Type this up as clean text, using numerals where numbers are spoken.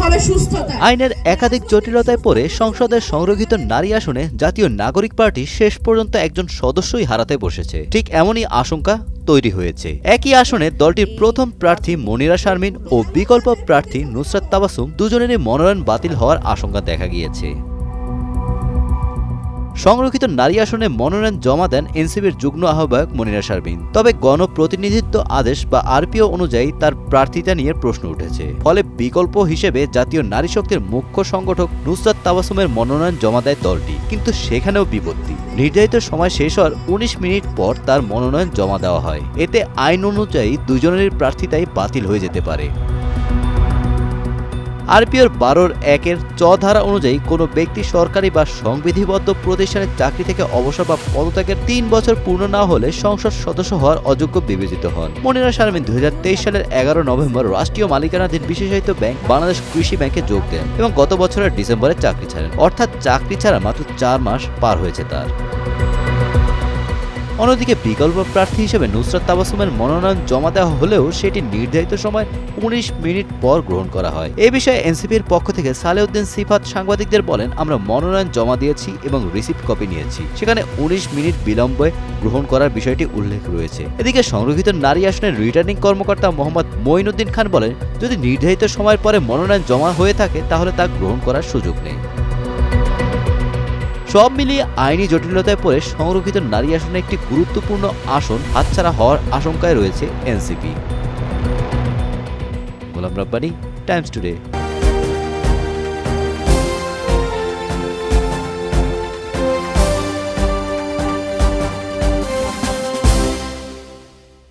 হবে সুস্থতা। আইনের একাধিক জটিলতায় পড়ে সংসদের সংরক্ষিত নারী আসনে জাতীয় নাগরিক পার্টি শেষ পর্যন্ত একজন সদস্যই হারাতে বসেছে। ঠিক এমনই আশঙ্কা তৈরি হয়েছে। একই আসনে দলটির প্রথম প্রার্থী মনিরা শারমিন ও বিকল্প প্রার্থী নুসরাত তাবাসসুম দুজনেরই মনোনয়ন বাতিল হওয়ার আশঙ্কা দেখা গিয়েছে। সংরক্ষিত নারী আসনে মনোনয়ন জমা দেন এনসিপির যুগ্ম আহ্বায়ক মনিরা শারমিন। তবে গণপ্রতিনিধিত্ব আদেশ বা আরপিও অনুযায়ী তার প্রার্থিতা নিয়ে প্রশ্ন উঠেছে। ফলে বিকল্প হিসেবে জাতীয় নারী শক্তির মুখ্য সংগঠক নুসরাত তাবাসসুমের মনোনয়ন জমা দেয় দলটি, কিন্তু সেখানেও বিপত্তি। নির্ধারিত সময় শেষ হওয়ার ১৯ মিনিট পর তার মনোনয়ন জমা দেওয়া হয়। এতে আইন অনুযায়ী দুজনের প্রার্থিতাই বাতিল হয়ে যেতে পারে। আরপিওর ১২(১)-এর চ ধারা অনুযায়ী কোনো ব্যক্তি সরকারি বা সংবিধিবদ্ধ প্রতিষ্ঠানের চাকরি থেকে অবসর বা পদত্যাগের ৩ বছর পূর্ণ না হলে সংসদ সদস্য হওয়ার অযোগ্য বিবেচিত হন। মনিরা শারমিন ২০২৩ সালের ১১ নভেম্বর রাষ্ট্রীয় মালিকানাধীন বিশেষায়িত ব্যাংক বাংলাদেশ কৃষি ব্যাংকে যোগ দেন এবং গত বছরের ডিসেম্বরে চাকরি ছাড়েন। অর্থাৎ চাকরি ছাড়া মাত্র ৪ মাস পার হয়েছে তার। অন্যদিকে বিকল্প প্রার্থী হিসেবে নুসরাত তাবাসসুমের মনোনয়ন জমা দেওয়া হলেও সেটি নির্ধারিত সময় ১৯ মিনিট পর গ্রহণ করা হয়। এ বিষয়ে এনসিপির পক্ষ থেকে সালেউদ্দিন সিফাত সাংবাদিকদের বলেন, আমরা মনোনয়ন জমা দিয়েছি এবং রিসিপ্ট কপি নিয়েছি। সেখানে ১৯ মিনিট বিলম্বে গ্রহণ করার বিষয়টি উল্লেখ রয়েছে। এদিকে সংরক্ষিত নারী আসনের রিটার্নিং কর্মকর্তা মোহাম্মদ মঈনুদ্দিন খান বলেন, যদি নির্ধারিত সময়ের পরে মনোনয়ন জমা হয়ে থাকে তাহলে তা গ্রহণ করার সুযোগ নেই। সব মিলিয়ে আইনি জটিলতায় পড়ে সংরক্ষিত নারী আসনে একটি গুরুত্বপূর্ণ আসন হাতছাড়া হওয়ার আশঙ্কায় রয়েছে NCP. Golam Rabbani, Times today.